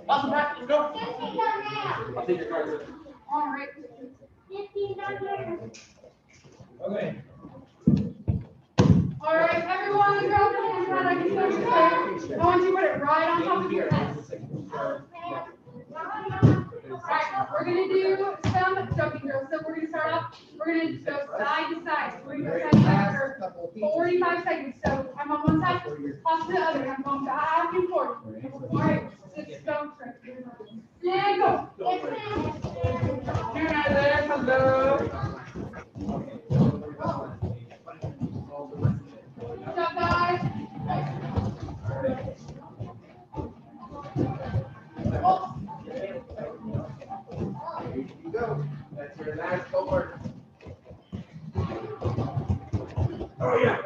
Awesome practice, go. I'll take your cards. All right. Okay. All right, everyone, grab the handpad. I can show you there. I want you to put it right on top of your head. All right, we're going to do some jumping drills. So we're going to start off, we're going to go side to side. We're going to go side to side for 45 seconds. So I'm on one side, off to the other. I'm going back and forth. All right, 6 jump straight. And go. You're not there, hello. Good job, guys. Oh. There you go. That's your last homework. Oh yeah.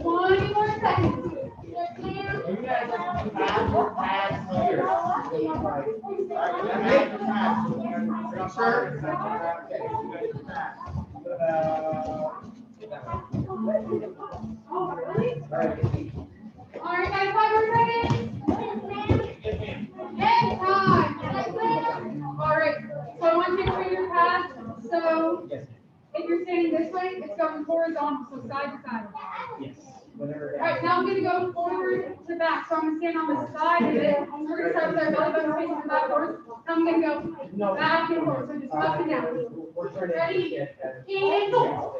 20 more seconds. You guys have your pads here. Alright, make the pads. Sure. Okay. All right, guys, 5 more seconds. And time. All right, so I want you to bring your pads. So if you're standing this way, it's going horizontal, so side to side. Yes. All right, now I'm going to go forward to back. So I'm going to stand on the side of it. We're going to start with our belly button facing the backwards. I'm going to go back and forth. So just up and down. Ready? And go.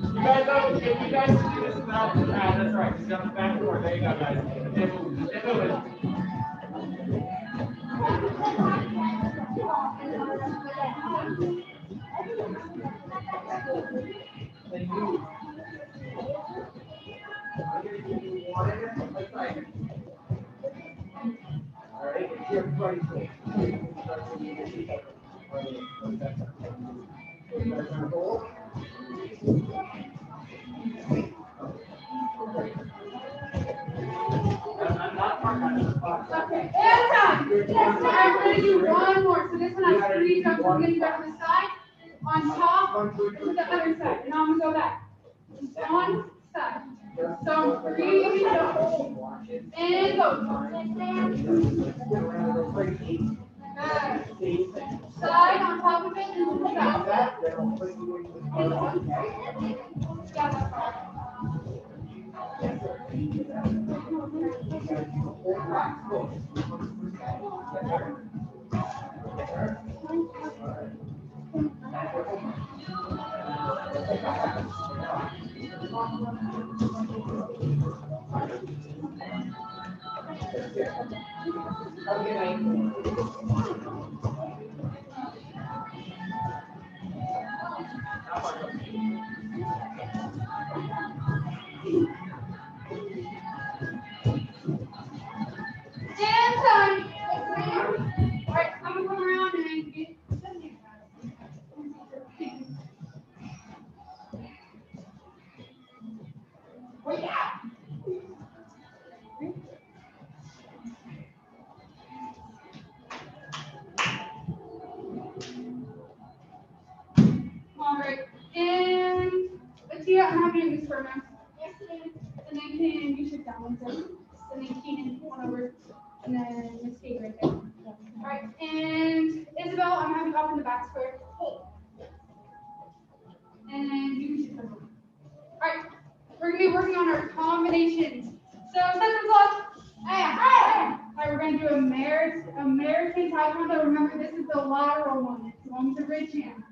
You guys know, if you guys can do this without the pad, that's right. Just jump back and forth. There you go, guys. Keep moving. Keep moving. Alright, it's your party thing. Okay, and time. I'm going to do one more. So this one has 3 jumps. I'm going to go to the side, on top, to the other side. And I'm going to go back. On side. So 3 jumps. And go. Side on top of it and to the side. Yeah, that's right. And time. All right, I'm gonna come around and get some. Oh yeah. All right, and let's see. I'm having this for a minute. And then Kenan, you should down one second. And then Kenan, one over. And then Miss Kate right there. All right, and Isabel, I'm having you up in the back square. And you should come over. All right, we're gonna be working on our combinations. So center block. All right, we're gonna do American Taekwondo. Remember, this is the lateral one. It's going to ridge hand.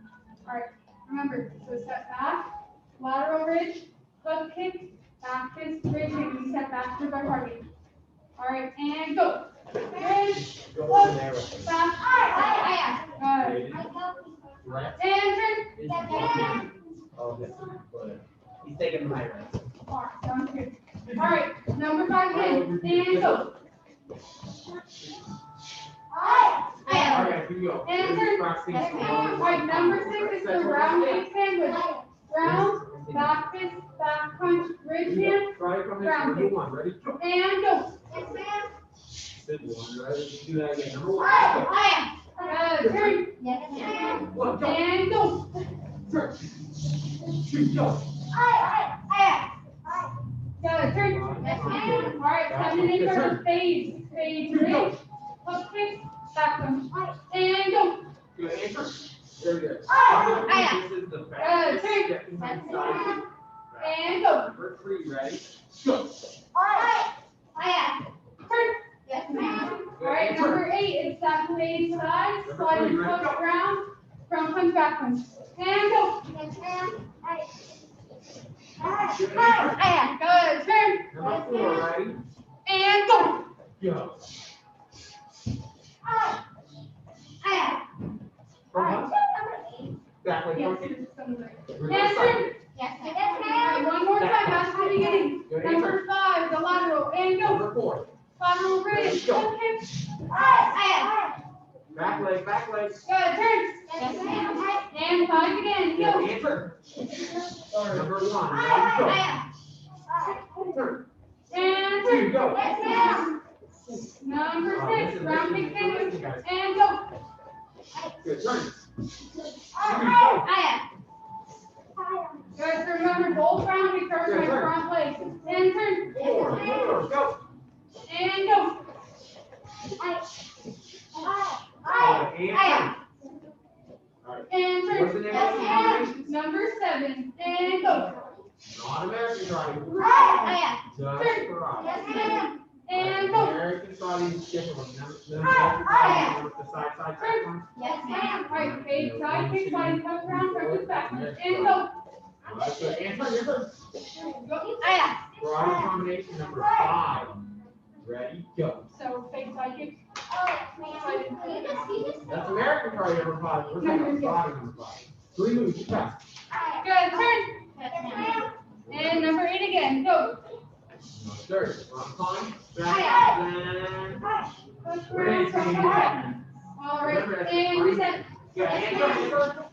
All right, remember, so step back, lateral ridge, hook kick, back fist, ridge hand. We step back to our target. All right, and go. Ridge, hook, back, and turn. Oh, this is he's taking my right. All right, sounds good. All right, number 5 in, and go. Alright, here you go. And turn. All right, number 6 is the round kick sandwich. Round, back fist, back punch, ridge hand, Try it from here. round Number kick. 1, ready? And go. Good one, right? Do that again. Number 1. Turn. One, go. And go. Turn. Two, go. Go, turn. All right, 7 and 8 are fades. Fades, right? Up kick, back punch. And go. Good answer. Very good. This is the Turn. fastest stepping inside. And go. Number 3, ready? Go. Turn. Yes, ma'am. All right, number 8 is that fade side, slide and punch ground, front punch, back punch. And go. Good, turn. Number 4, ready? And go. Go. Front punch. Back leg Yes, punch. it's somewhere. Reverse And side. turn. One more time, back to the beginning. Good Number answer. 5, the lateral. And go. Number 4. Lateral raise. Go. Hook kick. Back leg, back leg. Good, turn. And 5 again. Good Go. answer. Number 1, ready? Go. Turn. And 2, turn. go. Number 6, round kick sandwich. And go. Good, turn. 3, go. Guys, remember both round kicks are my front legs. And turn. 4, go. And go. And And what's the turn. name of the combination? Number 7. And go. Not American karate. Just karate. And go. American karate is different from American karate with the side back one. All right, fade side kick, slide punch round, front back. And go. That's good. Answer, your turn. Go. Karate combination number 5. Ready, go. So fade side kick. That's American karate number 5. We're talking about karate number 5. 3 moves, you pass. Good, turn. And number 8 again. Go. Third, front punch, back, and Push ready, around, front punch. All right, and reset. yeah, answer.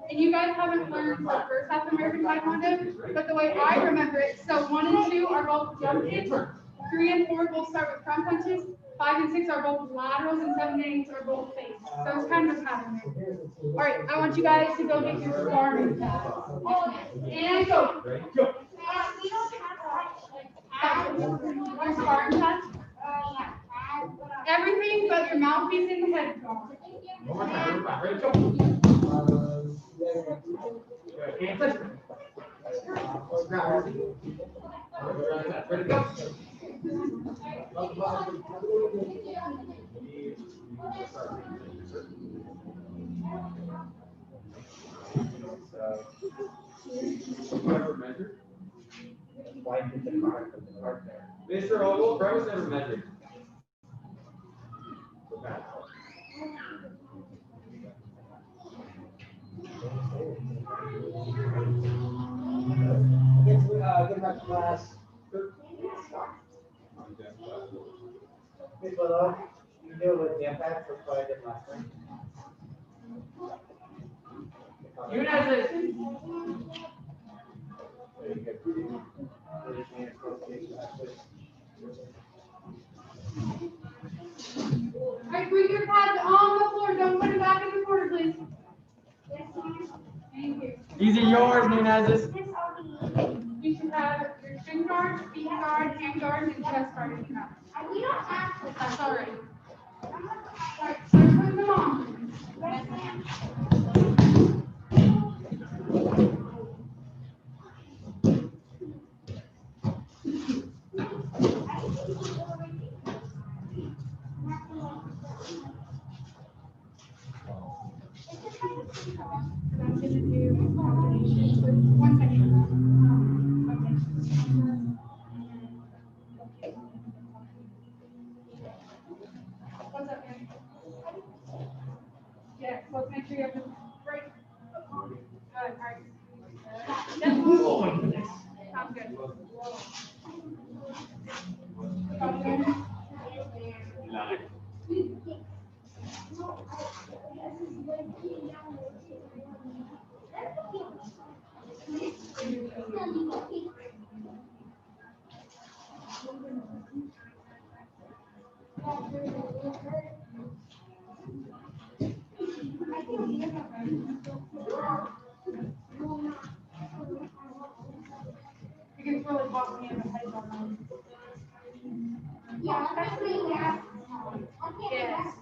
And you guys haven't learned the first half of American Taekwondo, but the way I remember it, so 1 and 2 are both jump kicks, 3 and 4 both start with front punches, 5 and 6 are both laterals, and 7 and 8 are both fakes. So it's kind of a pattern there. All right, I want you guys to go get your sparring pads. And go. Ready, go. Your sparring pads. Everything but your mouthpiece and the head. One more time, number 5. Ready, go. Good, answer. Grab, ready, go. Whoever measured. Why did the card there? Mr. Ogle, Brett was never measured. Okay. Good luck, class. People know, you deal with the impact of what I did last time. You know this. All right, bring your pads on the floor. Don't put it back in the corner, please. Thank you. These are yours, Nunez's. You should have your shin guard, feet guard, hand guard, and chest guard in your mouth. That's all right. All right, so put them on. I'm gonna do combinations with 1 second. Okay. What's up, man? Yeah, so let's make sure you have the break. Good, all right. Yep. Sounds good. Sounds good. It gets really hot when you have a head on. Yeah, especially when you're Yes.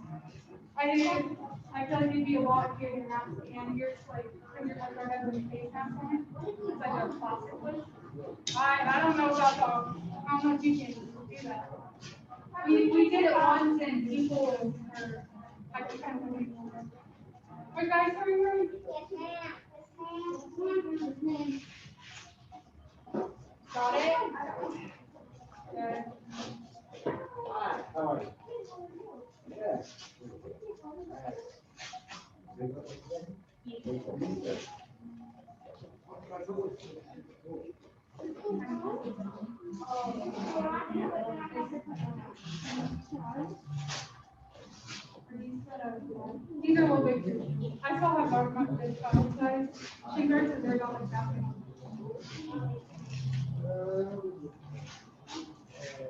I feel like it'd be a lot if you had your mask and you're just like, when you're like right under your face mask on. It's like a plastic one. I don't know about dog. I don't know if you can do that. We did it once and people were like kind of moving over. What guys are you wearing? Got it? Good. Hi, how are you? Yes. These are a little big. I still have dark my big child size. Fingers are very like that.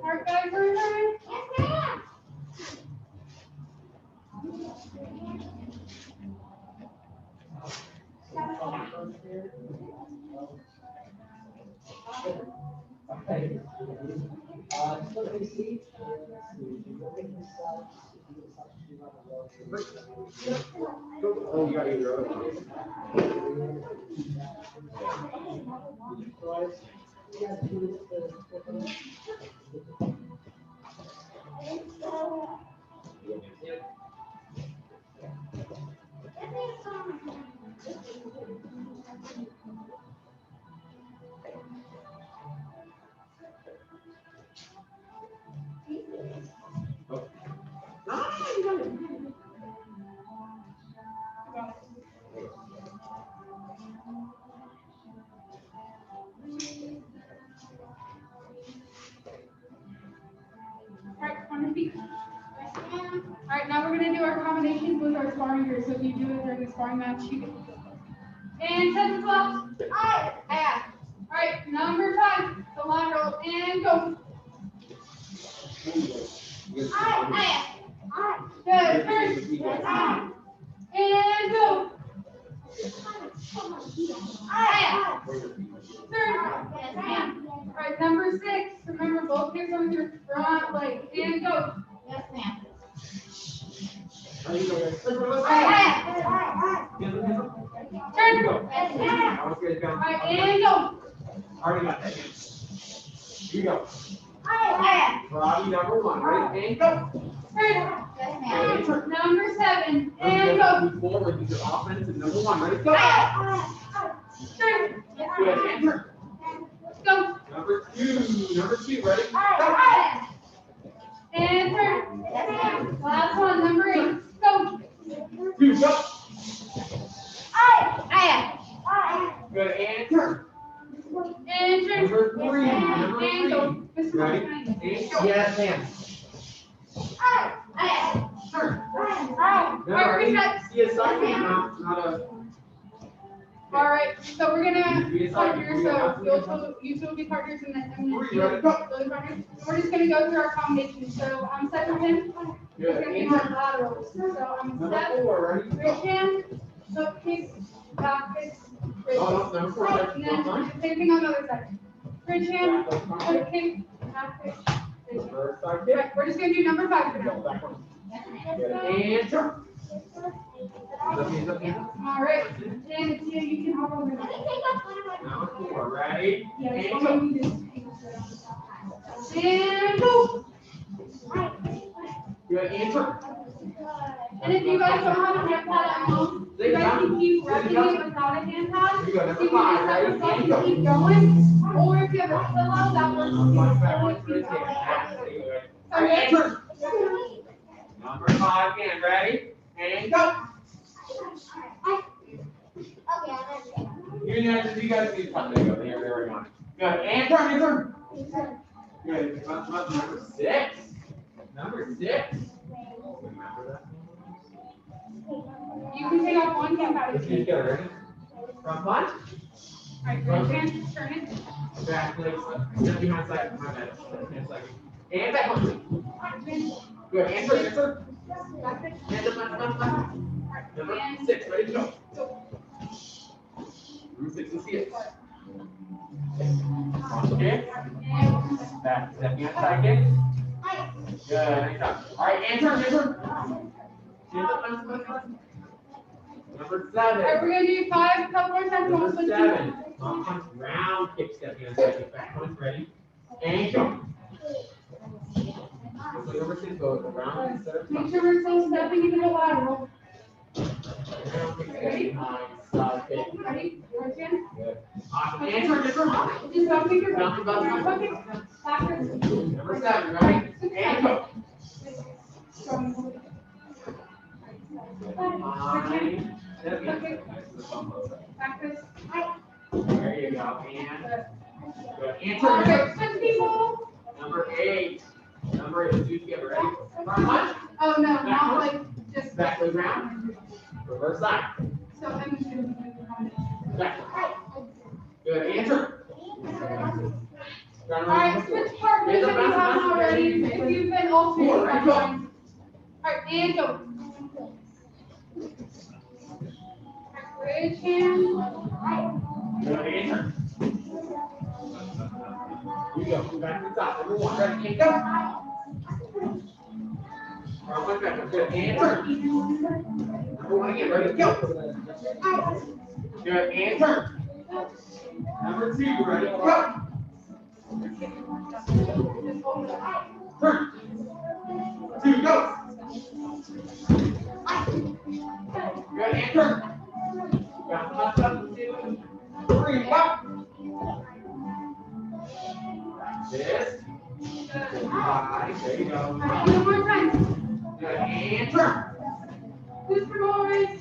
Alright guys, are you ready? Yes, ma'am. So let me see. Oh, you gotta get your own. Alright, on your feet. Alright, now we're gonna do our combinations with our sparring gear. So if you do it during the sparring match, you get. And 10 12. Alright, number 5, the lateral, and go. Good, turn. And go. Turn. Alright, number 6, remember both hips on your front leg, and go. Yes, ma'am. Turn. Yes, ma'am. Alright, and go. Already got that. Here you go. Yes, Karate number 1, ready? And go. Turn. ma'am. Number 7, and go. Move forward, use your offense and number 1, ready? Go. Turn. Good, and turn. Go. Number 2, ready? And turn. Last one, number 8, go. 2, go. Good, and turn. And turn. Number 3, And go. Mr. Ready? Martin. And go. Yes, ma'am. Turn. Alright, Remember, reset. see a side hand, not a. Alright, so we're gonna Be a partner, side- so you two will be partners and then I'm Three, ready, go. really partners. We're just gonna go through our combinations. So I'm setting him. It's Good, gonna be and my turn. laterals. So I'm Number set, 4, ready? right hand, hook kick, back kick, right. Oh, no, number 4, Right, ready? and then same thing on the other side. Right hand, hook kick, back kick, right. Reverse side kick. Right, we're just gonna do number 5 for Go now. back one. Good, and turn. Up, Alright, and it's you can hop over there. Number 4, ready? Yeah, And so go. maybe this. And go. Good, and turn. And if you guys don't have a hand pad at home, you guys can keep rubbing it without a hand pad. Here you go, You number can 5, just ready? have yourself And go. and keep going. Or if you have a pillow, that works too. One back, So one if to you the tail. have- And turn. Number 5 again, ready? And go. You guys need to come. There you go. There we go. Good. And turn. Good. Number 6. Number 6. Remember that? You can take off one hand pad. Let's get together. Ready? Front punch. Alright, right hand, turn it. Back leg. Step behind side. My bad. Left hand side. And back punch. Good. And turn. Back kick. And up. Number 6. Ready to go. Back, stepping outside kick. Good, nice job. All right, and turn, and turn. Number 7. All right, we're gonna do 5, couple more times. Number One, 7. Long punch, round kick, stepping outside kick. Back punch, ready. And go. Number 6 goes around instead of make sure we're still stepping into the lateral. Ready? Side kick. Ready? Right hand. Good. Awesome. And turn, and turn. Just don't make your Bounce, bounce, bounce. Okay. Backwards. Number 7, ready? And go. 5, 7. Backwards. There you go. And good. And turn, and turn. Okay, switch people. Number 8. Number 8. Let's do it together. Ready? Front punch. Oh no, not like just Back to the ground. Reverse side. so I'm just gonna do it. Back. Good. And turn. Alright, switch partners if you haven't already. If you've been alternating, that's fine. Alright, and go. Bridge hand. Good. And turn. You go. Back to the top. Number 1. Ready? And go. Front punch back. Good. And turn. Number 1 again. Ready? Go. Good. And turn. Number 2. Ready? Go. Turn. 2, go. Good, and turn. Bounce up, 3, go. This. 5, there you go. Alright, one more time. Good, and turn. Who's for boys?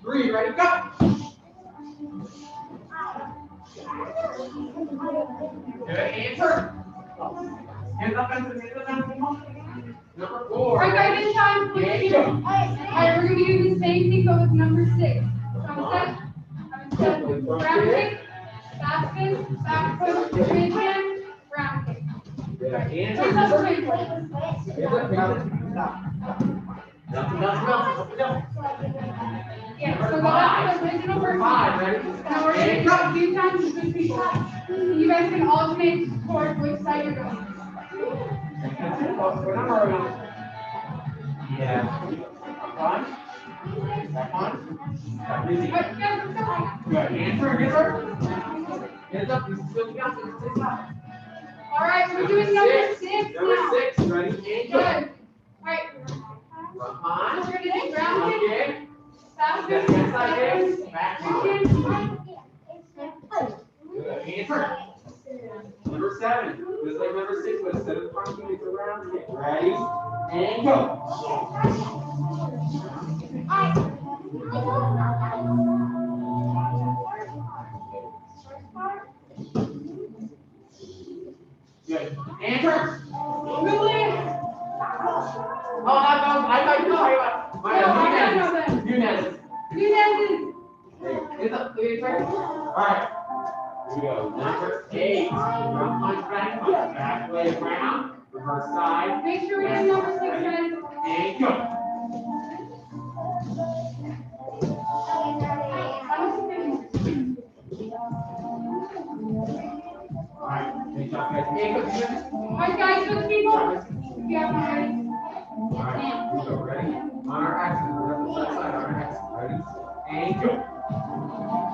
3, ready, go. Good, and turn. Hands up, hands up. Number 4. Alright guys, this time, And please. go. Alright, we're gonna do the same thing but with number 6. So I'm set. Round kick, back spin, back foot, bridge hand, round kick. Good, and Hands turn. up, bridge. Yeah, so go back to the original version. 5, ready? Now we're gonna do a few times with good people. You guys can alternate towards which side you're going. Yeah. One. Easy. But yeah, let's go. Good. And turn, get her. Hands up. All right, we're doing number 6 Number now. 6, ready? And go. Good. All right, Front so punch. we're gonna do ground kick, Kick. back Step kick, inside kick. Back bridge punch. hand. Good. And turn. Number 7. Just like number 6, but instead of the front kick, it's a round kick. Ready? And go. Good. And turn. Really? Oh, I thought you know. Nunez. You guys did. It's up. It's right. All right. Here we go. Number 8. Front punch, back way around, reverse side, Make sure we do number 6, guys. and go. All right. Good job, guys. And go. All right, guys, good people. If you haven't already. All right. Here we go. Ready? On our axis. We're on the left side. On our axis. Ready? And go.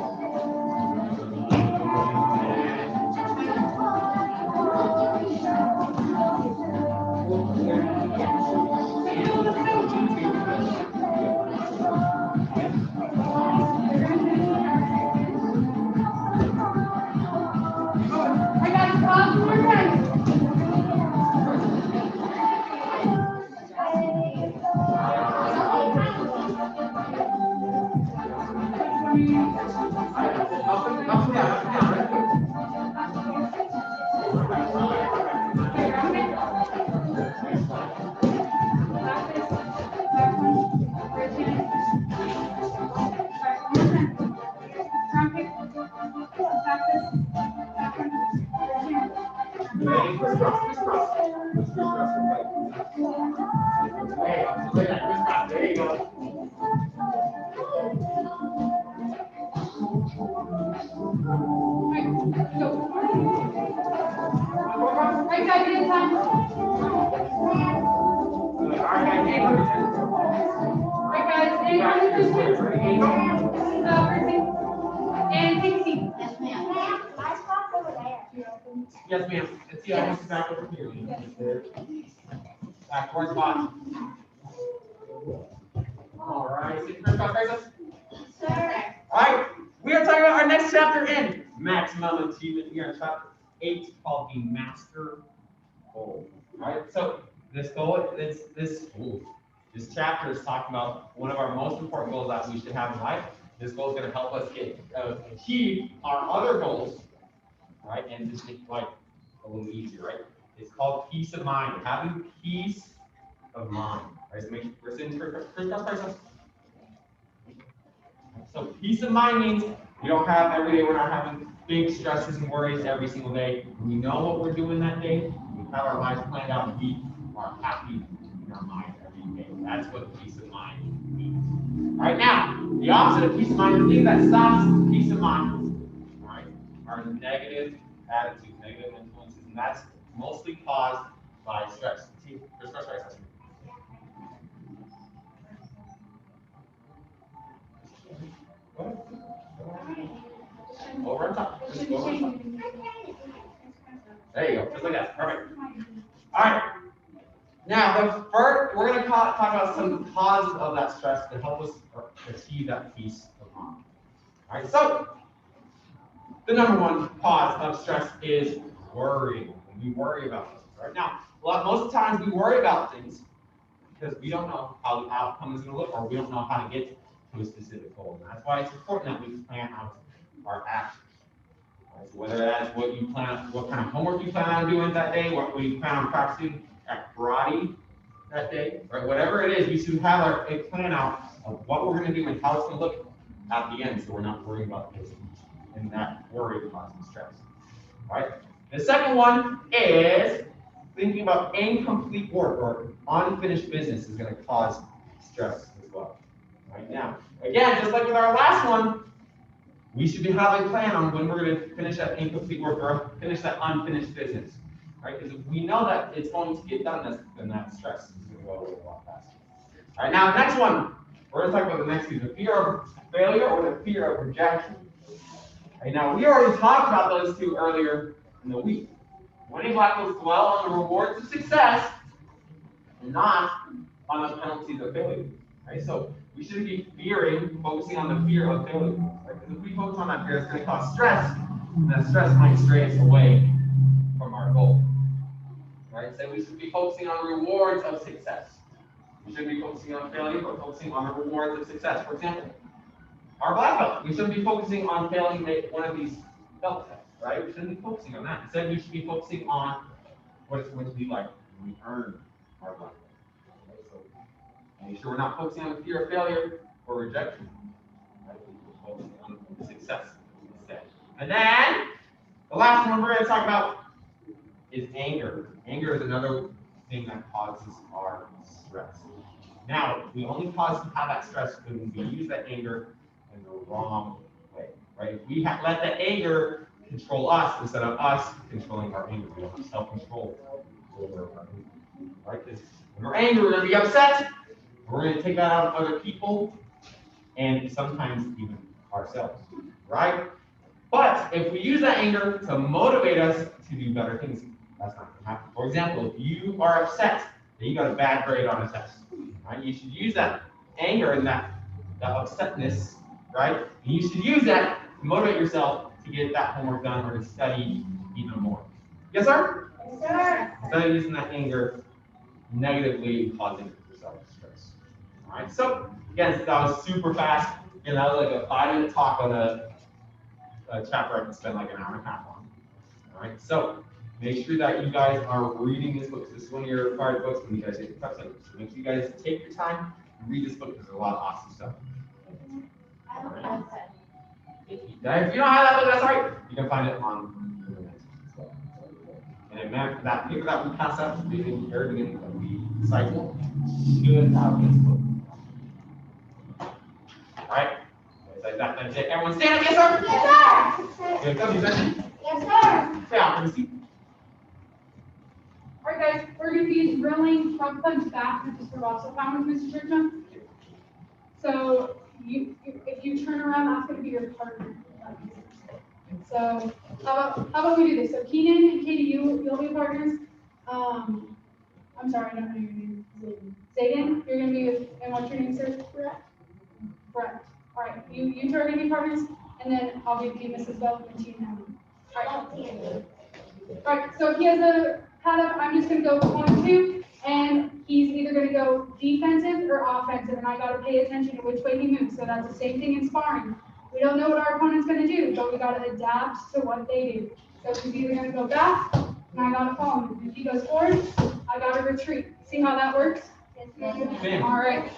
I got 12 more times. Up and down. Ready? Crisscross. Hey, look at that crisscross. There you go. All guys get time? All right, guys, hey, look at Alright guys, and that. on the first Ready? one, first thing, and take a seat. Yes, ma'am. My spot's over there. Yes, ma'am. Let's see, I want you back over here. Back towards the bottom. All right, sit your first face. Sir. All right, we are talking about our next chapter in maximum achievement. We are in chapter 8 called the master goal. All right, so this chapter is talking about one of our most important goals that we should have in life. This goal is going to help us achieve our other goals, right? And just make life a little easier, right? It's called peace of mind. Having peace of mind. Right? So make sure we're sitting first. So peace of mind means we don't have every day, we're not having big stresses and worries every single day. We know what we're doing that day. We have our lives planned out and we are happy in our mind every day. That's what peace of mind means. All right, now, the opposite of peace of mind, the thing that stops peace of mind, right, are negative attitudes, negative influences, and that's mostly caused by stress. See, there's stress right here. Over and top. Just go over and top. There you go. Just like that. Perfect. All right. Now, we're going to talk about some causes of that stress to help us achieve that peace of mind. All right. So, the number one cause of stress is worrying. We worry about things. Right now, most of the times we worry about things because we don't know how the outcome is going to look, or we don't know how to get to a specific goal. And that's why it's important that we plan out our actions. Right? So whether that's what you plan, what kind of homework you plan on doing that day, what you plan on practicing at karate that day, right? Whatever it is, we should have a plan out of what we're going to do and how it's going to look at the end, so we're not worrying about this and that worry causing stress. Right? The second one is thinking about incomplete work or unfinished business is going to cause stress as well. Right now, again, just like with our last one, we should be having a plan on when we're going to finish that incomplete work or finish that unfinished business. Right? Because if we know that it's going to get done, then that stress is going to go away a lot faster. All right, now the next one, we're going to talk about the next two, the fear of failure or the fear of rejection. Right, now, we already talked about those two earlier in the week. Winning black will dwell on the rewards of success and not on the penalties of failure. Right? So we shouldn't be focusing on the fear of failure. Right? Because if we focus on that fear, it's going to cause stress, and that stress might stray us away from our goal. Right? So we should be focusing on the rewards of success. We shouldn't be focusing on failure, but focusing on the rewards of success. For example, our black belt, we shouldn't be focusing on failing one of these belt tests, right? We shouldn't be focusing on that. Instead, we should be focusing on what it's going to be like when we earn our black belt. Right? So make sure we're not focusing on the fear of failure or rejection. Right? We're focusing on success instead. And then the last one we're going to talk about is anger. Anger is another thing that causes our stress. Now, we only have that stress when we use that anger in the wrong way, right? If we let the anger control us instead of us controlling our anger, we don't have self-control over our anger, right? Because when we're angry, we're going to be upset. We're going to take that out on other people and sometimes even ourselves, right? But if we use that anger to motivate us to do better things, that's not going to happen. For example, if you are upset that you got a bad grade on a test, right? You should use that anger and that upsetness, right? And you should use that to motivate yourself to get that homework done or to study even more. Yes, sir? Yes, sir. Instead of using that anger negatively and causing yourself stress. All right. So again, that was super fast. And that was like a 5-minute talk on a chapter I can spend like an hour and a half on. All right. So make sure that you guys are reading this book. This is one of your required books when you guys get the test. So make sure you guys take your time and read this book because there's a lot of awesome stuff. If you don't have that book, that's all right. You can find it on the internet as well. And that paper that we pass out at the very beginning of the cycle should have this book. All right? Like that. That's it. Everyone stand up. Yes, sir? Yes, sir. Good. Come, you sir. Yes, sir. Stay out. Let me see. Alright guys, we're gonna be drilling front punch back, which is for also found with Mr. Churchman. So if you turn around, that's gonna be your partner. So how about we do this? So Keenan and Katie, you'll be partners. I'm sorry, I don't know your name. Zayden, you're gonna be with, and what's your name, sir? Brett. All right, you two are gonna be partners, and then I'll give you Mrs. Bell and Tina. All right, so he has a pad up. I'm just gonna go 1, 2, and he's either gonna go defensive or offensive, and I gotta pay attention to which way he moves. So that's the same thing in sparring. We don't know what our opponent's gonna do, but we gotta adapt to what they do. So he's either gonna go back, and I gotta follow him. If he goes forward, I gotta retreat. See how that works? Bam. All right.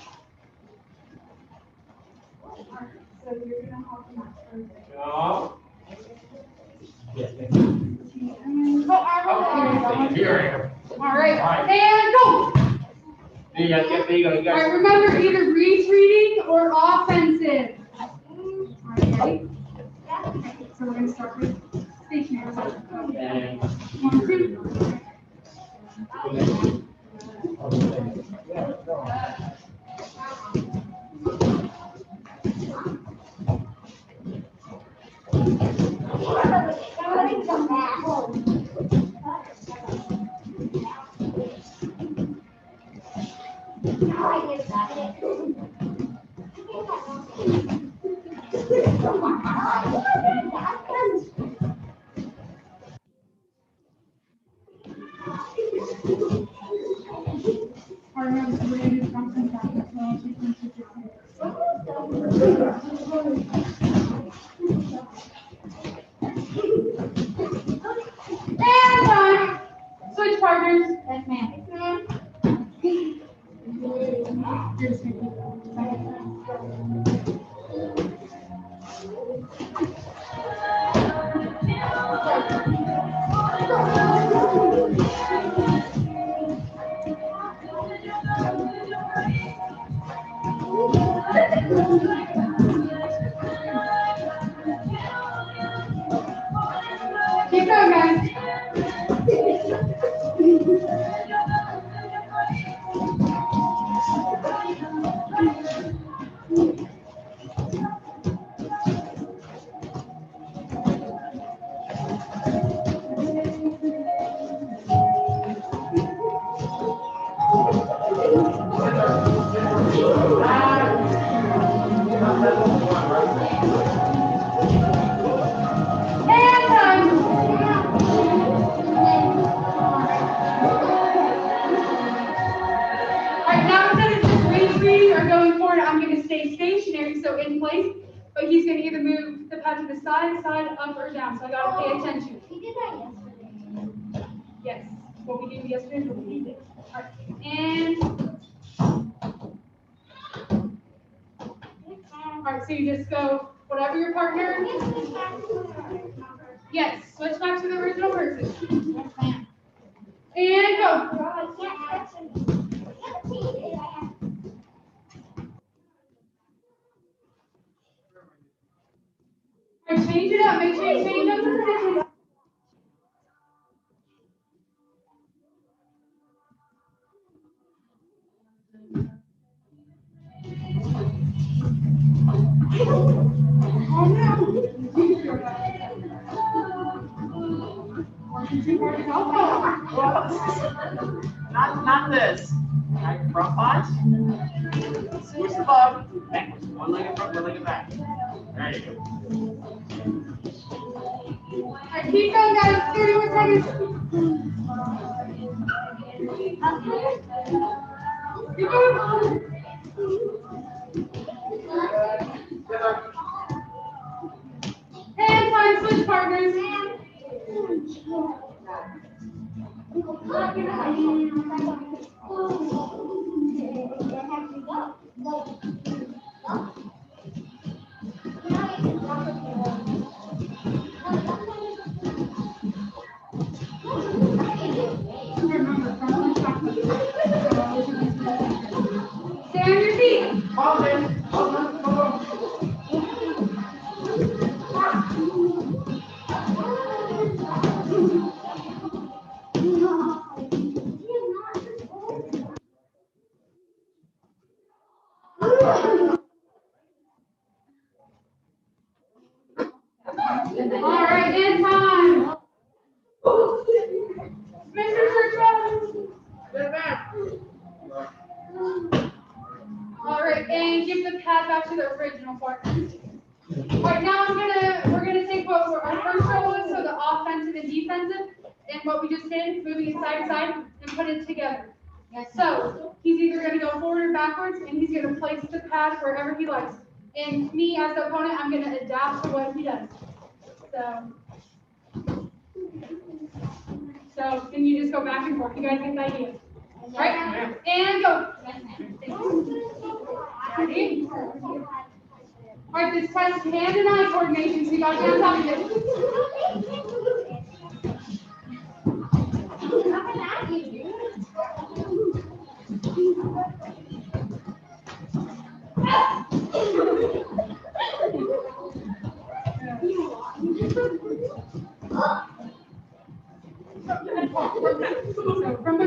So you're gonna hop him up. No. Oh, Here. all right, and go. There you go. All right, remember either retreating or offensive. All right, ready? So we're gonna start with stationary. And 1, 2. All right, so we're gonna do front and back. So I'll take them to different. And time. Switch partners. Yes, ma'am. You're just gonna keep going, guys. And time. All right, now instead of just retreating or going forward, I'm going to stay stationary, so in place. But he's going to either move the pad to the side, up, or down. So I got to pay attention. We did that yesterday. Yes, what we did yesterday is what we did. All right, and all right, so you just go whatever your partner. Yes, switch back to the original person. Yes, ma'am. And go. I can't touch him. All right, change it up. Make sure you change up the positions. Not this. Right, front punch. Switch the bug. Backwards. One leg in front, one leg in back. There you go. All right, keep going, guys. 30 more seconds. Keep going. And time, switch partners. Stay on your feet. Hold it. Hold on. All right, and time. Mr. Churchill. All right, and give the pad back to the original part. All right, now we're gonna take what our first role was, so the offensive and defensive, and what we just did, moving it side to side, and put it together. So he's either gonna go forward or backwards, and he's gonna place the pass wherever he likes. And me as the opponent, I'm gonna adapt to what he does. So then you just go back and forth. You guys get the idea. All right, and go. Ready? All right, this test hand and eye coordination, so you got to be on top of it. So from the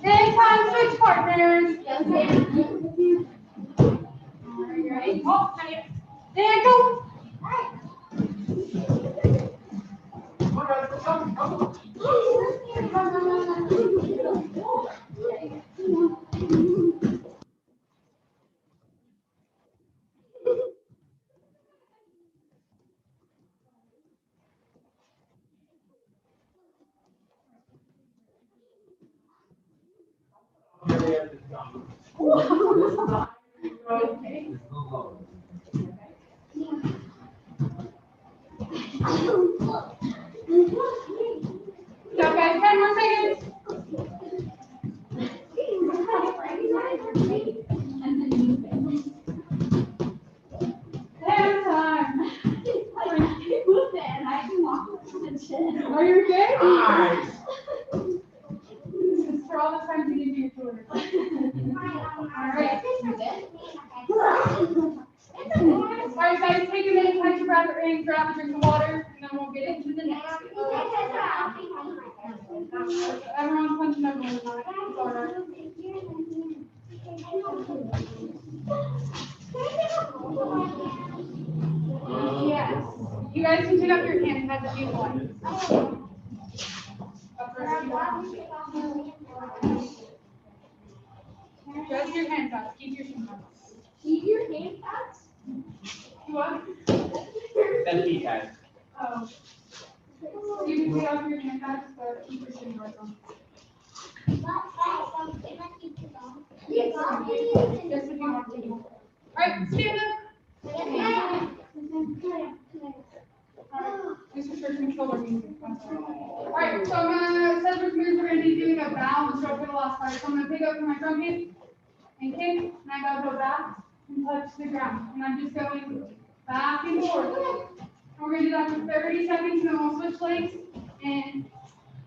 and time switch partners. All right. Oh, and go. So guys, 10 more seconds. Hand time. Are you okay? Nice. This is for all the times you didn't do your tour. All right. All right, guys, take a minute, catch your breath, and grab a drink of water, and then we'll get into the next. Everyone's punching over the line. It's all right. Yes. You guys can pick up your hand pads if you want. Just your hand pads. Keep your hand pads. Keep your hand pads? You what? Then he has. Oh. You can take off your hand pads, but keep your shin guards on. Yes. Just if you want to. Alright, stand up. Mr. Church, control our music. Alright, so I'm gonna, since we're gonna be doing a balance stroke for the last part. So I'm gonna pick up my drum kit and kick, and I gotta go back and touch the ground. And I'm just going back and forth. And we're gonna do that for 30 seconds, and then we'll switch legs and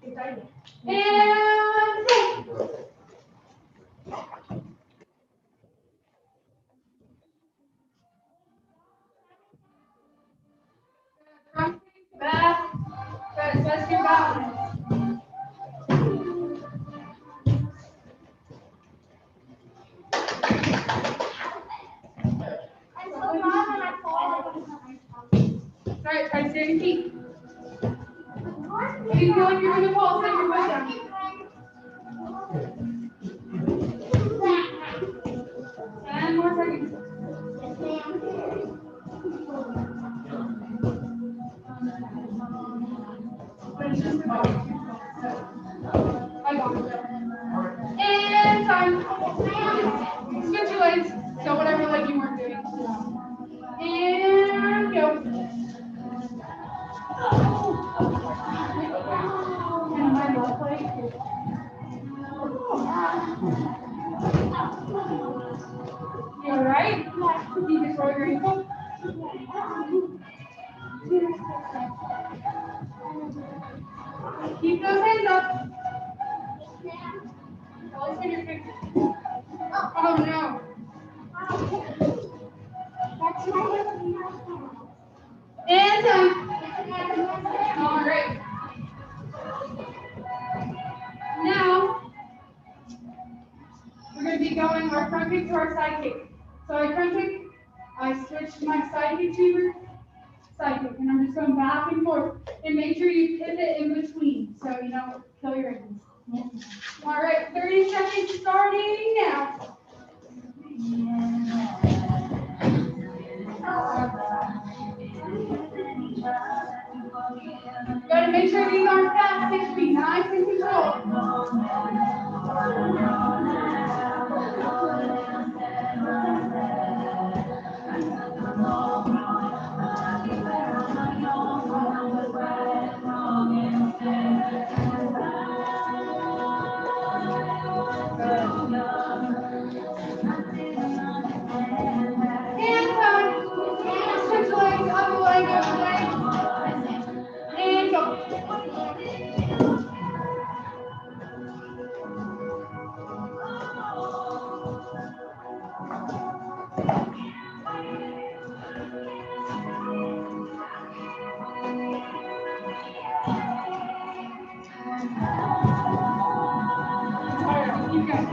get started. And go. Back, test your balance. Alright, try to stand feet. If you feel like you're gonna fall, set your foot down. 10 more seconds. I got it. And time. Switch your legs. So whatever leg you weren't doing. And go. And my left leg. You alright? You just roll your ankle. Keep those hands up. Always put your fingers. Oh no. All right. Now, we're going to be going our front kick to our side kick. So I front kick, I switch to my side kick to side kick, and I'm just going back and forth. And make sure you pivot in between so you don't kill your ankles. All right, 30 seconds starting now. You gotta make sure these aren't fast, they should be nice and controlled. And switch legs, other leg, other leg. And go. You guys,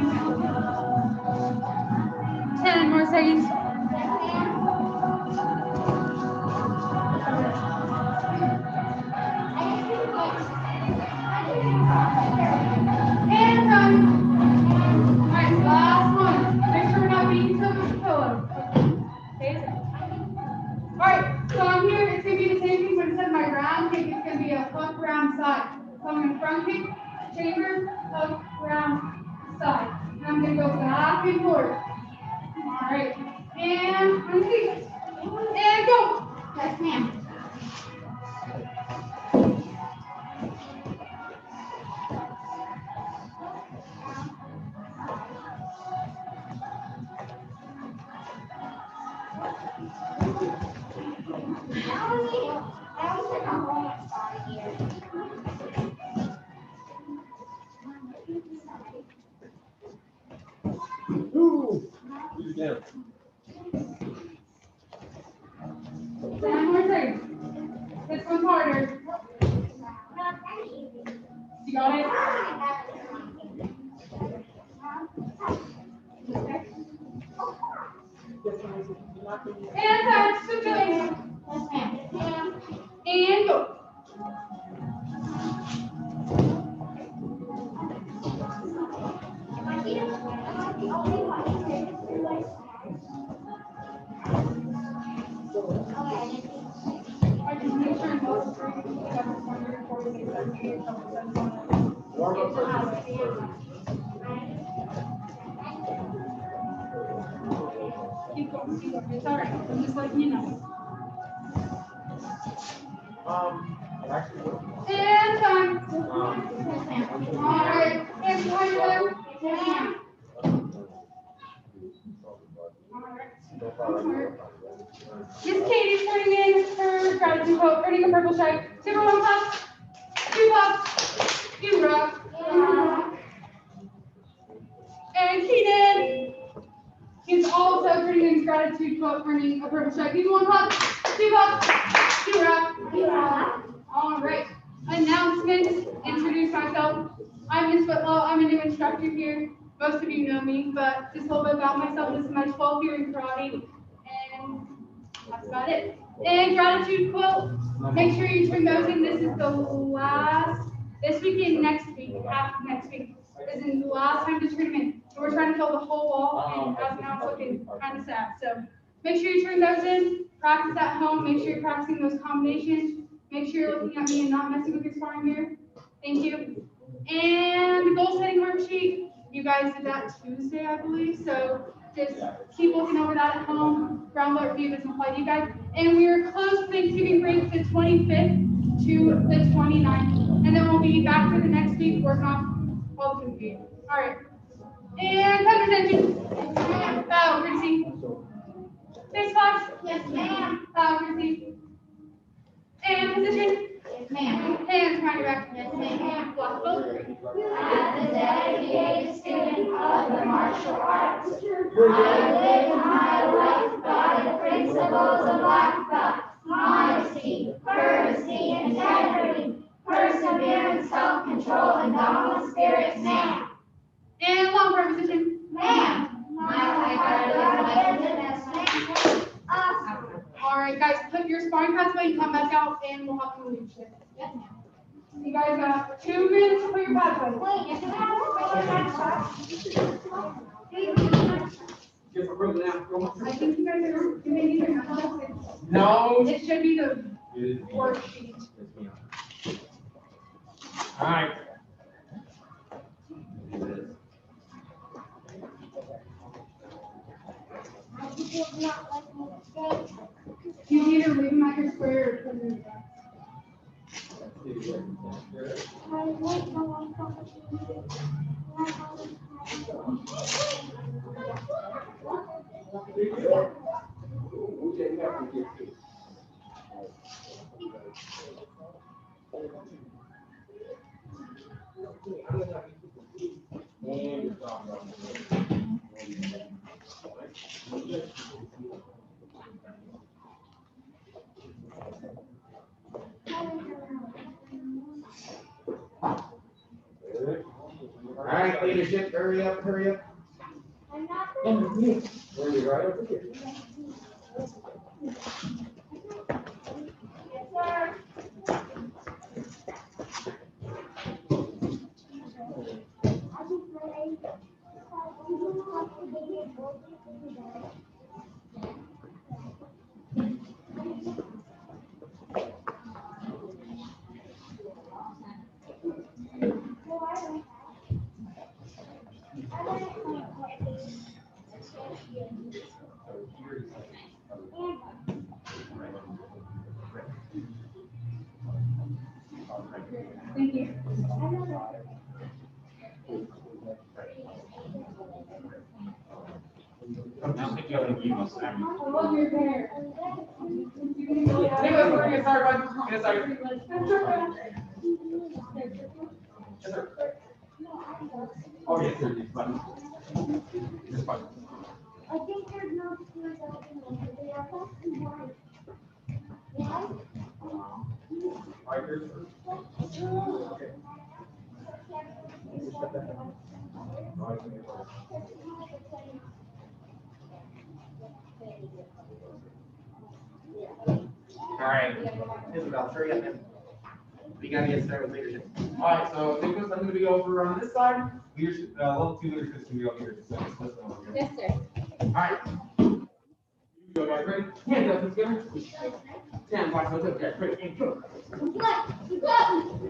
10 more seconds. And all right, last one. Make sure we're not beating each other with the pillow. Okay. All right, so I'm here. It's gonna be the same thing, but instead of my round kick, it's gonna be a hook round side. So I'm gonna front kick, chamber, hook round side. And I'm gonna go back and forth. All right, and release. And go. Yes, ma'am. Yeah. 10 more seconds. This one's harder. You got it? Okay. And touch, switch legs. And go. I just make sure those 3 Warm up first. Keep going, keep going. It's all right. I'm just letting you know. Actually, And time. All right. And behind your leg. Miss Katie's turning in her gratitude quote, earning a purple stripe. Super 1 puff, 2 puffs, 2 rock. And Keenan, he's also turning in his gratitude quote, earning a purple stripe. He's 1 puff, 2 puffs, 2 rock. All right. Announcements. Introduce myself. I'm Miss Whitlow. I'm a new instructor here. Most of you know me, but just a little bit about myself. This is my 12th year in karate, and that's about it. And gratitude quote. Make sure you turn those in. This is the last. This week and next week, half of next week, is in the last time to turn them in. So we're trying to fill the whole wall, and as of now, it's looking kind of sad. So make sure you turn those in. Practice at home. Make sure you're practicing those combinations. Make sure you're looking at me and not messing with your sparring gear. Thank you. And the goal setting worksheet. You guys did that Tuesday, I believe. So just keep looking over that at home. Groundwork review doesn't apply to you guys. And we are closed for Thanksgiving break the 25th to the 29th. And then we'll be back for the next week working on all the food. All right. And time attention. Bow, courtesy. Face box. Yes, ma'am. Bow, courtesy. And position. Yes, ma'am. Hands behind your back. Yes, ma'am. Block both. As a dedicated student of the martial arts, I live my life by the principles of life, honesty, courtesy, All right, guys, put your sparring pads away and come back out, and we'll have some leadership. Yes, ma'am. You guys got 2 minutes to put your pads away. Wait, is it Get the room now. Go on. I think you guys are doing either. No. It should be the worksheet. All right. You either leave them at your square or put them in the back. All right, leadership, hurry up, hurry up. Where are you, right over here? Thank you. I don't think you have any emails, Sam. I love your hair. Anyway, we're gonna get started, bud. Get started. Yes, sir. Oh, yes, sir. This button. This button. I think there's no screws open over there. That's white. Yeah? Right here, sir. Okay. All right, Isabel, hurry up, man. We gotta get started with leadership. All right, so Nicholas, I'm gonna be over on this side. Leadership, level 2 leadership is gonna be over here. So let's listen over here. Yes, sir. All right. You go, guys, ready? Hands up, let's go. Stand by, so it's okay. Ready, and go. Let's go.